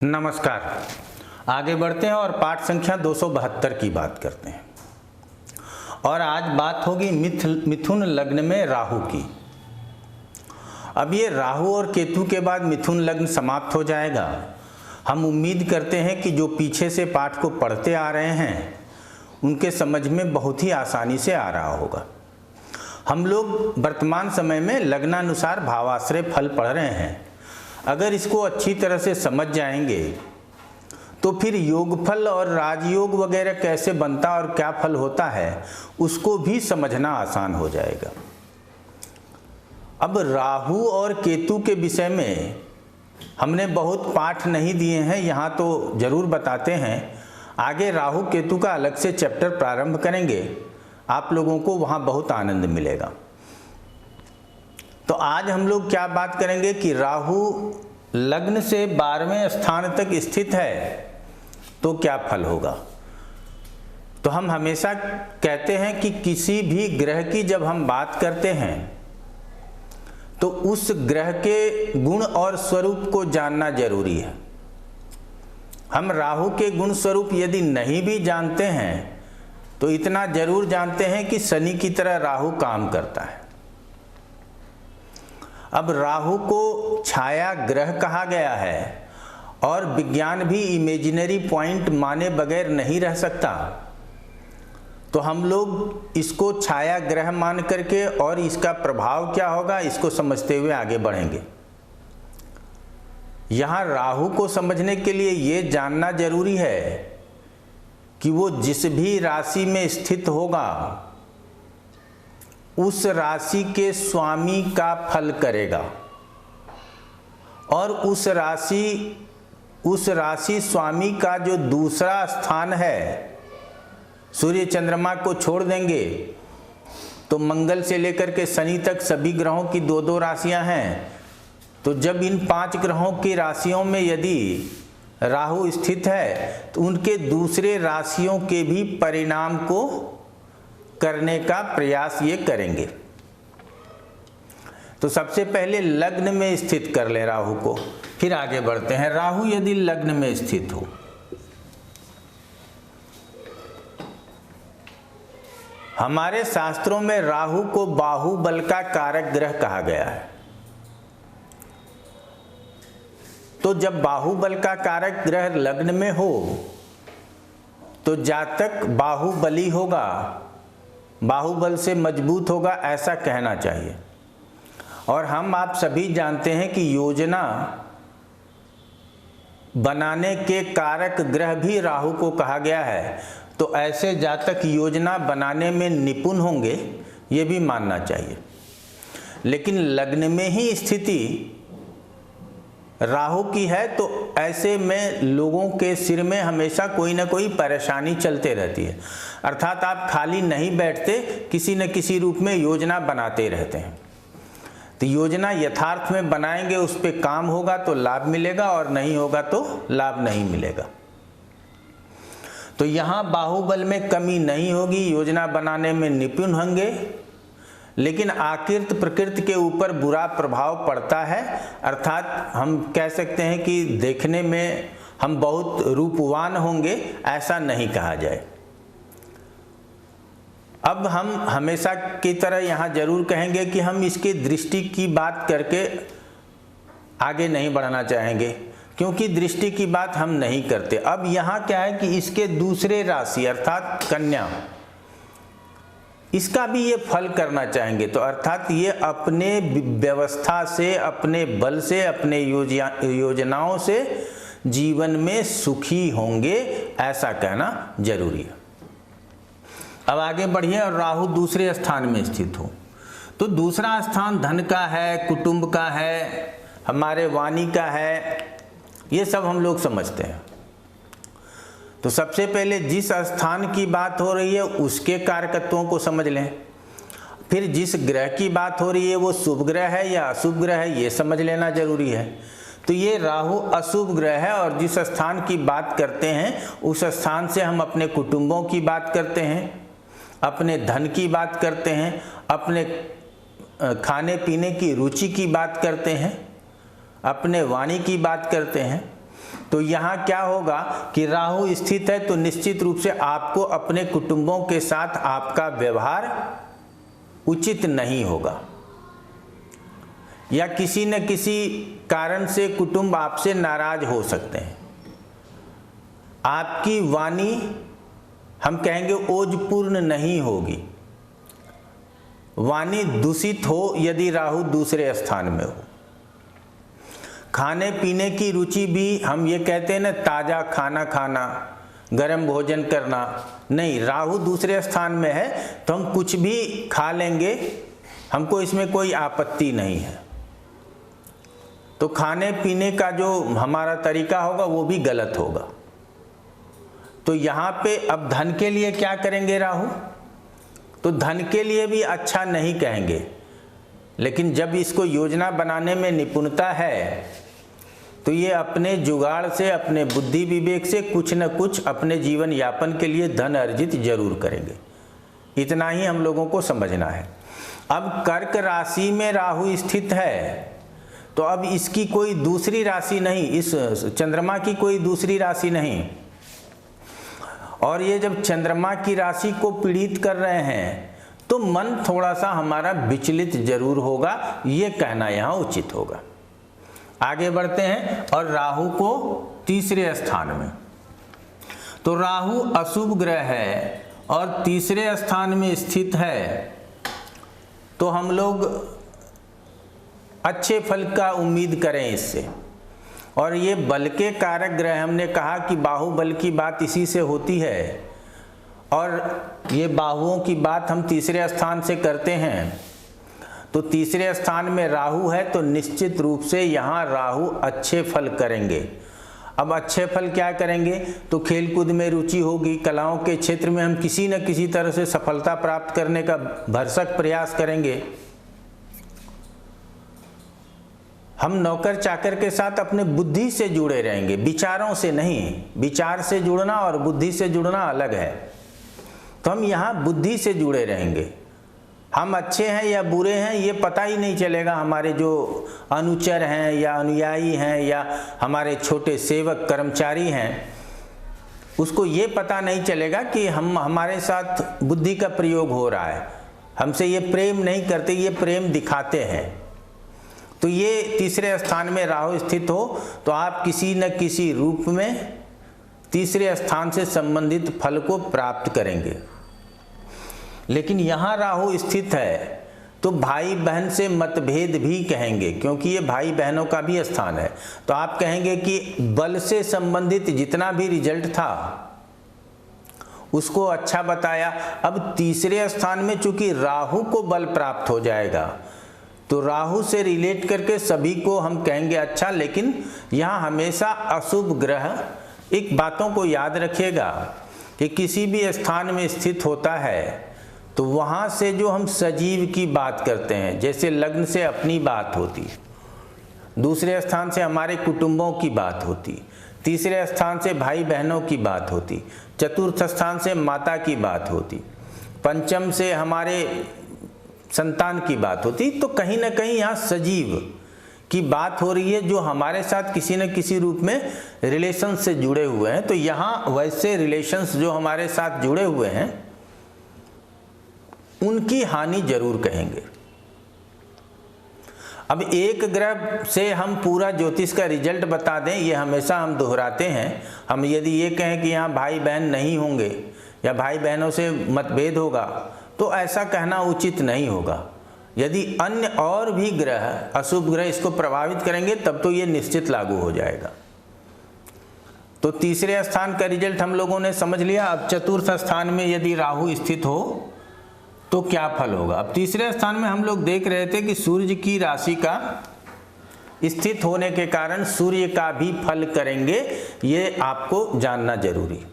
नमस्कार। आगे बढ़ते हैं और पाठ संख्या 272 की बात करते हैं। और आज बात होगी मिथुन लग्न में राहु की। अब ये राहु और केतु के बाद मिथुन लग्न समाप्त हो जाएगा। हम उम्मीद करते हैं कि जो पीछे से पाठ को पढ़ते आ रहे हैं उनके समझ में बहुत ही आसानी से आ रहा होगा। हम लोग वर्तमान समय में लग्नानुसार भावाश्रय फल पढ़ रहे हैं। अगर इसको अच्छी तरह से समझ जाएंगे तो फिर योगफल और राजयोग वगैरह कैसे बनता और क्या फल होता है उसको भी समझना आसान हो जाएगा। अब राहु और केतु के विषय में हमने बहुत पाठ नहीं दिए हैं, यहाँ तो जरूर बताते हैं। आगे राहु केतु का अलग से चैप्टर प्रारंभ करेंगे, आप लोगों को वहाँ बहुत आनंद मिलेगा। तो आज हम लोग क्या बात करेंगे कि राहु लग्न से 12वें स्थान तक स्थित है तो क्या फल होगा। तो हम हमेशा कहते हैं कि किसी भी ग्रह की जब हम बात करते हैं तो उस ग्रह के गुण और स्वरूप को जानना जरूरी है। हम राहु के गुण स्वरूप यदि नहीं भी जानते हैं तो इतना जरूर जानते हैं कि शनि की तरह राहु काम करता है। अब राहु को छाया ग्रह कहा गया है और विज्ञान भी इमेजिनरी पॉइंट माने बगैर नहीं रह सकता। तो हम लोग इसको छाया ग्रह मान करके और इसका प्रभाव क्या होगा इसको समझते हुए आगे बढ़ेंगे। यहाँ राहु को समझने के लिए ये जानना जरूरी है कि वो जिस भी राशि में स्थित होगा उस राशि के स्वामी का फल करेगा और उस राशि स्वामी का जो दूसरा स्थान है, सूर्य चंद्रमा को छोड़ देंगे तो मंगल से लेकर के शनि तक सभी ग्रहों की दो दो राशियां हैं। तो जब इन 5 ग्रहों की राशियों में यदि राहु स्थित है तो उनके दूसरे राशियों के भी परिणाम को करने का प्रयास ये करेंगे। तो सबसे पहले लग्न में स्थित कर ले राहु को, फिर आगे बढ़ते हैं। राहु यदि लग्न में स्थित हो, हमारे शास्त्रों में राहु को बाहुबल का कारक ग्रह कहा गया है। तो जब बाहुबल का कारक ग्रह लग्न में हो तो जातक बाहुबली होगा, बाहुबल से मजबूत होगा, ऐसा कहना चाहिए। और हम आप सभी जानते हैं कि योजना बनाने के कारक ग्रह भी राहु को कहा गया है। तो ऐसे जातक योजना बनाने में निपुण होंगे, ये भी मानना चाहिए। लेकिन लग्न में ही स्थिति राहु की है तो ऐसे में लोगों के सिर में हमेशा कोई ना कोई परेशानी चलते रहती है। अर्थात आप खाली नहीं बैठते, किसी न किसी रूप में योजना बनाते रहते हैं। तो योजना यथार्थ में बनाएंगे, उस पर काम होगा तो लाभ मिलेगा और नहीं होगा तो लाभ नहीं मिलेगा। तो यहाँ बाहुबल में कमी नहीं होगी, योजना बनाने में निपुण होंगे, लेकिन आकृत प्रकृति के ऊपर बुरा प्रभाव पड़ता है। अर्थात हम कह सकते हैं कि देखने में हम बहुत रूपवान होंगे, ऐसा नहीं कहा जाए। अब हम हमेशा की तरह यहाँ जरूर कहेंगे कि हम इसकी दृष्टि की बात करके आगे नहीं बढ़ना चाहेंगे, क्योंकि दृष्टि की बात हम नहीं करते। अब यहाँ क्या है कि इसके दूसरे राशि अर्थात कन्या, इसका भी ये फल करना चाहेंगे। तो अर्थात ये अपने व्यवस्था से, अपने बल से, अपने योजनाओं से जीवन में सुखी होंगे, ऐसा कहना जरूरी है। अब आगे बढ़िए। और राहु दूसरे स्थान में स्थित हो तो दूसरा स्थान धन का है, कुटुंब का है, हमारे वाणी का है, ये सब हम लोग समझते हैं। तो सबसे पहले जिस स्थान की बात हो रही है उसके कारकत्वों को समझ लें। फिर जिस ग्रह की बात हो रही है वो शुभ ग्रह है या अशुभ ग्रह है, ये समझ लेना जरूरी है। तो ये राहु अशुभ ग्रह है और जिस स्थान की बात करते हैं उस स्थान से हम अपने कुटुंबों की बात करते हैं, अपने धन की बात करते हैं, अपने खाने पीने की रुचि की बात करते हैं, अपने वाणी की बात करते हैं। तो यहाँ क्या होगा कि राहु स्थित है तो निश्चित रूप से आपको अपने कुटुंबों के साथ आपका व्यवहार उचित नहीं होगा, या किसी न किसी कारण से कुटुंब आपसे नाराज हो सकते हैं। आपकी वाणी हम कहेंगे ओजपूर्ण नहीं होगी, वाणी दूषित हो यदि राहु दूसरे स्थान में हो। खाने पीने की रुचि भी हम ये कहते हैं ना, ताज़ा खाना खाना, गर्म भोजन करना, नहीं, राहु दूसरे स्थान में है तो हम कुछ भी खा लेंगे, हमको इसमें कोई आपत्ति नहीं है। तो खाने पीने का जो हमारा तरीका होगा वो भी गलत होगा। तो यहाँ पे अब धन के लिए क्या करेंगे राहु? तो धन के लिए भी अच्छा नहीं कहेंगे, लेकिन जब इसको योजना बनाने में निपुणता है तो ये अपने जुगाड़ से, अपने बुद्धि विवेक से कुछ न कुछ अपने जीवन यापन के लिए धन अर्जित जरूर करेंगे। इतना ही हम लोगों को समझना है। अब कर्क राशि में राहु स्थित है तो अब इसकी कोई दूसरी राशि नहीं, इस चंद्रमा की कोई दूसरी राशि नहीं, और ये जब चंद्रमा की राशि को पीड़ित कर रहे हैं तो मन थोड़ा सा हमारा विचलित जरूर होगा, ये कहना यहाँ उचित होगा। आगे बढ़ते हैं, और राहु को तीसरे स्थान में, तो राहु अशुभ ग्रह है और तीसरे स्थान में स्थित है, तो हम लोग अच्छे फल का उम्मीद करें इससे। और ये बल के कारक ग्रह, हमने कहा कि बाहुबल की बात इसी से होती है, और ये बाहुओं की बात हम तीसरे स्थान से करते हैं। तो तीसरे स्थान में राहु है तो निश्चित रूप से यहाँ राहु अच्छे फल करेंगे। अब अच्छे फल क्या करेंगे? तो खेलकूद में रुचि होगी, कलाओं के क्षेत्र में हम किसी न किसी तरह से सफलता प्राप्त करने का भरसक प्रयास करेंगे। हम नौकर चाकर के साथ अपने बुद्धि से जुड़े रहेंगे, विचारों से नहीं। विचार से जुड़ना और बुद्धि से जुड़ना अलग है। तो हम यहाँ बुद्धि से जुड़े रहेंगे। हम अच्छे हैं या बुरे हैं ये पता ही नहीं चलेगा। हमारे जो अनुचर हैं या अनुयायी हैं या हमारे छोटे सेवक कर्मचारी हैं, उसको ये पता नहीं चलेगा कि हमारे साथ बुद्धि का प्रयोग हो रहा है। हमसे ये प्रेम नहीं करते, ये प्रेम दिखाते हैं। तो ये तीसरे स्थान में राहु स्थित हो तो आप किसी न किसी रूप में तीसरे स्थान से संबंधित फल को प्राप्त करेंगे। लेकिन यहाँ राहु स्थित है तो भाई बहन से मतभेद भी कहेंगे, क्योंकि ये भाई बहनों का भी स्थान है। तो आप कहेंगे कि बल से संबंधित जितना भी रिजल्ट था उसको अच्छा बताया। अब तीसरे स्थान में चूंकि राहु को बल प्राप्त हो जाएगा तो राहु से रिलेट करके सभी को हम कहेंगे अच्छा। लेकिन यहाँ हमेशा अशुभ ग्रह, एक बातों को याद रखिएगा कि किसी भी स्थान में स्थित होता है तो वहाँ से जो हम सजीव की बात करते हैं, जैसे लग्न से अपनी बात होती, दूसरे स्थान से हमारे कुटुंबों की बात होती, तीसरे स्थान से भाई बहनों की बात होती, चतुर्थ स्थान से माता की बात होती, पंचम से हमारे संतान की बात होती। तो कहीं ना कहीं यहाँ सजीव की बात हो रही है जो हमारे साथ किसी न किसी रूप में रिलेशन से जुड़े हुए हैं। तो यहाँ वैसे रिलेशंस जो हमारे साथ जुड़े हुए हैं उनकी हानि जरूर कहेंगे। अब एक ग्रह से हम पूरा ज्योतिष का रिजल्ट बता दें, ये हमेशा हम दोहराते हैं। हम यदि ये कहें कि यहाँ भाई बहन नहीं होंगे या भाई बहनों से मतभेद होगा तो ऐसा कहना उचित नहीं होगा। यदि अन्य और भी ग्रह, अशुभ ग्रह इसको प्रभावित करेंगे तब तो ये निश्चित लागू हो जाएगा। तो तीसरे स्थान का रिजल्ट हम लोगों ने समझ लिया। अब चतुर्थ स्थान में यदि राहु स्थित हो तो क्या फल होगा। अब तीसरे स्थान में हम लोग देख रहे थे कि सूर्य की राशि का स्थित होने के कारण सूर्य का भी फल करेंगे, ये आपको जानना जरूरी।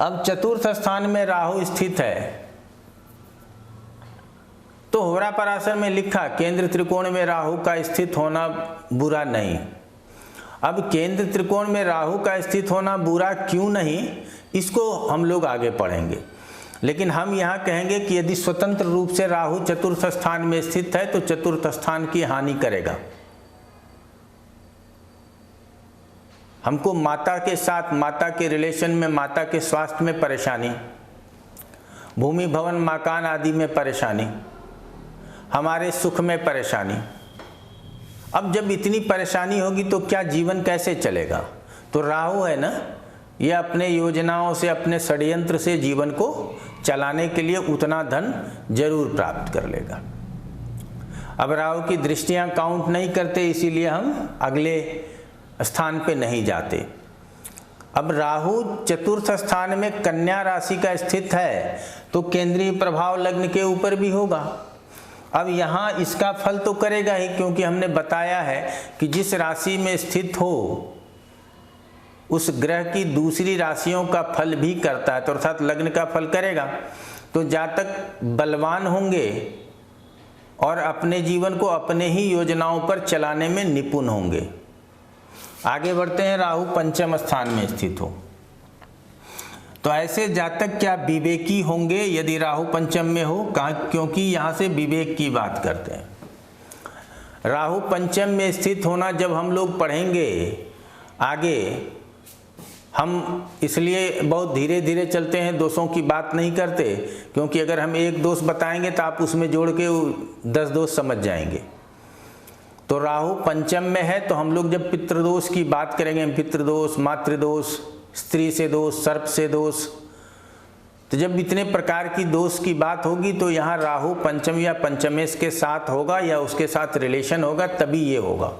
अब चतुर्थ स्थान में राहु स्थित है तो होरा पराशर में लिखा केंद्र त्रिकोण में राहु का स्थित होना बुरा नहीं। अब केंद्र त्रिकोण में राहु का स्थित होना बुरा क्यों नहीं, इसको हम लोग आगे पढ़ेंगे। लेकिन हम यहाँ कहेंगे कि यदि स्वतंत्र रूप से राहु चतुर्थ स्थान में स्थित है तो चतुर्थ स्थान की हानि करेगा। हमको माता के साथ, माता के रिलेशन में, माता के स्वास्थ्य में परेशानी, भूमि भवन मकान आदि में परेशानी, हमारे सुख में परेशानी। अब जब इतनी परेशानी होगी तो क्या जीवन कैसे चलेगा? तो राहु है ना, ये अपने योजनाओं से, अपने षड्यंत्र से जीवन को चलाने के लिए उतना धन जरूर प्राप्त कर लेगा। अब राहु की दृष्टियां काउंट नहीं करते, इसीलिए हम अगले स्थान पे नहीं जाते। अब राहु चतुर्थ स्थान में कन्या राशि का स्थित है, तो केंद्रीय प्रभाव लग्न के ऊपर भी होगा। अब यहाँ इसका फल तो करेगा ही, क्योंकि हमने बताया है कि जिस राशि में स्थित हो उस ग्रह की दूसरी राशियों का फल भी करता है, तो अर्थात लग्न का फल करेगा। तो जातक बलवान होंगे और अपने जीवन को अपने ही योजनाओं पर चलाने में निपुण होंगे। आगे बढ़ते हैं। राहु पंचम स्थान में स्थित हो तो ऐसे जातक क्या विवेकी होंगे यदि राहु पंचम में हो? क्योंकि यहाँ से विवेक की बात करते हैं। राहु पंचम में स्थित होना जब हम लोग पढ़ेंगे आगे, हम इसलिए बहुत धीरे धीरे चलते हैं, दोषों की बात नहीं करते, क्योंकि अगर हम एक दोष बताएंगे तो आप उसमें जोड़ के 10 दोष समझ जाएंगे। तो राहु पंचम में है, तो हम लोग जब पितृदोष की बात करेंगे, पितृदोष, मातृदोष, स्त्री से दोष, सर्प से दोष, तो जब इतने प्रकार की दोष की बात होगी तो यहाँ राहु पंचम या पंचमेश के साथ होगा या उसके साथ रिलेशन होगा, तभी ये होगा।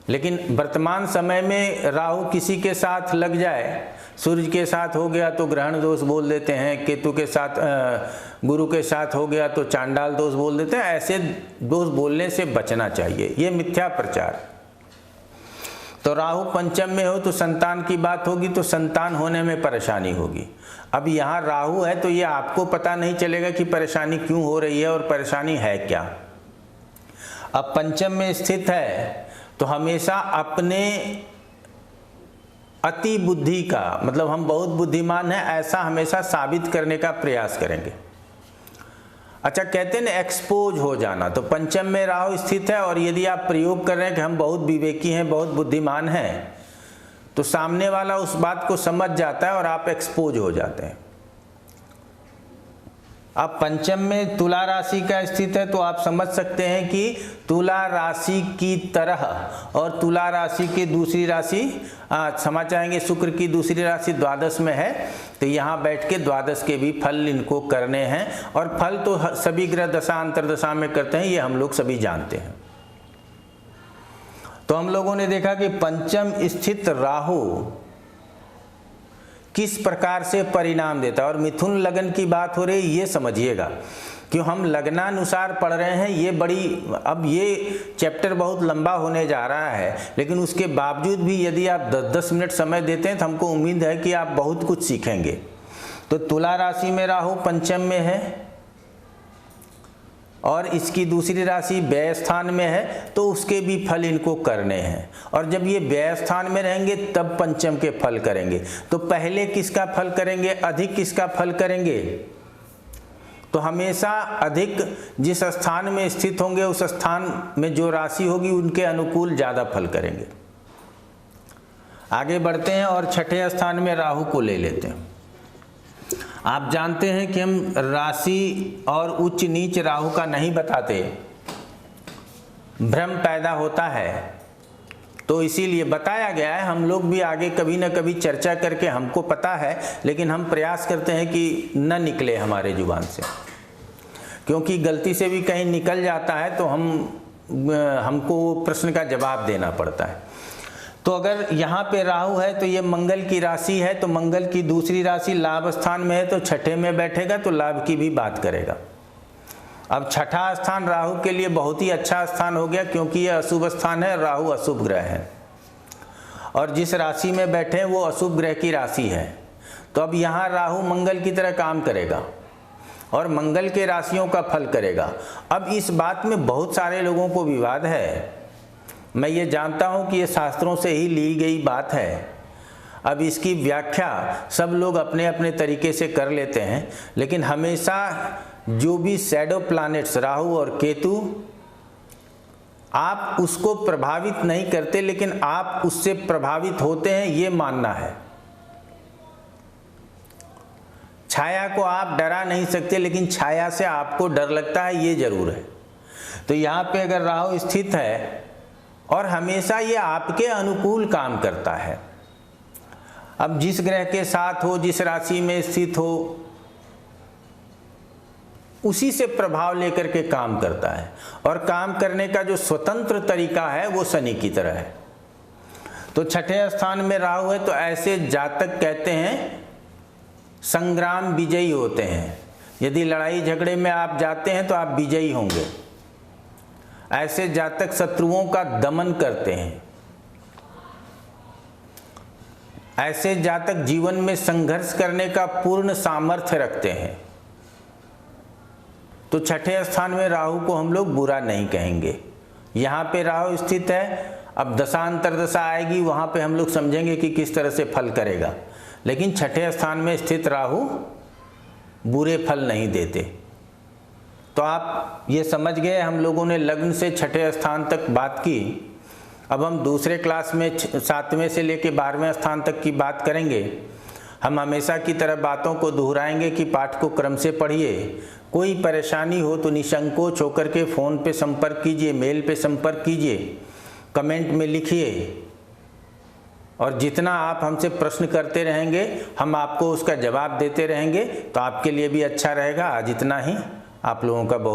लेकिन वर्तमान समय में राहु किसी के साथ लग जाए, सूर्य के साथ हो गया तो ग्रहण दोष बोल देते हैं, केतु के साथ, गुरु के साथ हो गया तो चांडाल दोष बोल देते हैं। ऐसे दोष बोलने से बचना चाहिए, ये मिथ्या प्रचार। तो राहु पंचम में हो तो संतान की बात होगी, तो संतान होने में परेशानी होगी। अब यहाँ राहु है तो ये आपको पता नहीं चलेगा कि परेशानी क्यों हो रही है और परेशानी है क्या। अब पंचम में स्थित है तो हमेशा अपने अति बुद्धि का, मतलब हम बहुत बुद्धिमान हैं, ऐसा हमेशा साबित करने का प्रयास करेंगे। अच्छा, कहते हैं ना एक्सपोज हो जाना, तो पंचम में राहु स्थित है और यदि आप प्रयोग कर रहे हैं कि हम बहुत विवेकी हैं, बहुत बुद्धिमान हैं, तो सामने वाला उस बात को समझ जाता है और आप एक्सपोज हो जाते हैं। अब पंचम में तुला राशि का स्थित है तो आप समझ सकते हैं कि तुला राशि की तरह, और तुला राशि की दूसरी राशि क्षमा चाहेंगे शुक्र की दूसरी राशि द्वादश में है, तो यहाँ बैठ के द्वादश के भी फल इनको करने हैं। और फल तो सभी ग्रह दशा अंतरदशा में करते हैं, ये हम लोग सभी जानते हैं। तो हम लोगों ने देखा कि पंचम स्थित राहु किस प्रकार से परिणाम देता है। और मिथुन लगन की बात हो रही, ये समझिएगा, क्यों हम लगनानुसार पढ़ रहे हैं, ये बड़ी, अब ये चैप्टर बहुत लंबा होने जा रहा है, लेकिन उसके बावजूद भी यदि आप 10-10 मिनट समय देते हैं तो हमको उम्मीद है कि आप बहुत कुछ सीखेंगे। तो तुला राशि में राहु पंचम में है और इसकी दूसरी राशि व्यय स्थान में है, तो उसके भी फल इनको करने हैं। और जब ये व्यय स्थान में रहेंगे तब पंचम के फल करेंगे। तो पहले किसका फल करेंगे, अधिक किसका फल करेंगे? तो हमेशा अधिक जिस स्थान में स्थित होंगे उस स्थान में जो राशि होगी उनके अनुकूल ज़्यादा फल करेंगे। आगे बढ़ते हैं और छठे स्थान में राहु को ले लेते हैं। आप जानते हैं कि हम राशि और उच्च नीच राहु का नहीं बताते, भ्रम पैदा होता है, तो इसीलिए बताया गया है। हम लोग भी आगे कभी न कभी चर्चा करके, हमको पता है, लेकिन हम प्रयास करते हैं कि न निकले हमारे जुबान से, क्योंकि गलती से भी कहीं निकल जाता है तो हमको प्रश्न का जवाब देना पड़ता है। तो अगर यहाँ पे राहु है तो ये मंगल की राशि है, तो मंगल की दूसरी राशि लाभ स्थान में है, तो छठे में बैठेगा तो लाभ की भी बात करेगा। अब छठा स्थान राहु के लिए बहुत ही अच्छा स्थान हो गया, क्योंकि यह अशुभ स्थान है, राहु अशुभ ग्रह है और जिस राशि में बैठे हैं वो अशुभ ग्रह की राशि है। तो अब यहाँ राहु मंगल की तरह काम करेगा और मंगल के राशियों का फल करेगा। अब इस बात में बहुत सारे लोगों को विवाद है, मैं ये जानता हूँ कि ये शास्त्रों से ही ली गई बात है। अब इसकी व्याख्या सब लोग अपने अपने तरीके से कर लेते हैं, लेकिन हमेशा जो भी शैडो प्लैनेट्स राहु और केतु आप उसको प्रभावित नहीं करते, लेकिन आप उससे प्रभावित होते हैं, ये मानना है। छाया को आप डरा नहीं सकते, लेकिन छाया से आपको डर लगता है, ये जरूर है। तो यहाँ पे अगर राहु स्थित है और हमेशा ये आपके अनुकूल काम करता है, अब जिस ग्रह के साथ हो, जिस राशि में स्थित हो, उसी से प्रभाव लेकर के काम करता है। और काम करने का जो स्वतंत्र तरीका है वो शनि की तरह है। तो छठे स्थान में राहु है, तो ऐसे जातक कहते हैं संग्राम विजयी होते हैं। यदि लड़ाई झगड़े में आप जाते हैं तो आप विजयी होंगे। ऐसे जातक शत्रुओं का दमन करते हैं। ऐसे जातक जीवन में संघर्ष करने का पूर्ण सामर्थ्य रखते हैं। तो छठे स्थान में राहु को हम लोग बुरा नहीं कहेंगे। यहाँ पे राहु स्थित है, अब दशांतरदशा आएगी, वहाँ पे हम लोग समझेंगे कि किस तरह से फल करेगा। लेकिन छठे स्थान में स्थित राहु बुरे फल नहीं देते। तो आप ये समझ गए, हम लोगों ने लग्न से छठे स्थान तक बात की। अब हम दूसरे क्लास में 7वें से लेकर 12वें स्थान तक की बात करेंगे। हम हमेशा की तरह बातों को दोहराएंगे कि पाठ को क्रम से पढ़िए। कोई परेशानी हो तो निसंकोच होकर के फ़ोन पे संपर्क कीजिए, मेल पे संपर्क कीजिए, कमेंट में लिखिए। और जितना आप हमसे प्रश्न करते रहेंगे, हम आपको उसका जवाब देते रहेंगे, तो आपके लिए भी अच्छा रहेगा। आज इतना ही। आप लोगों का बहुत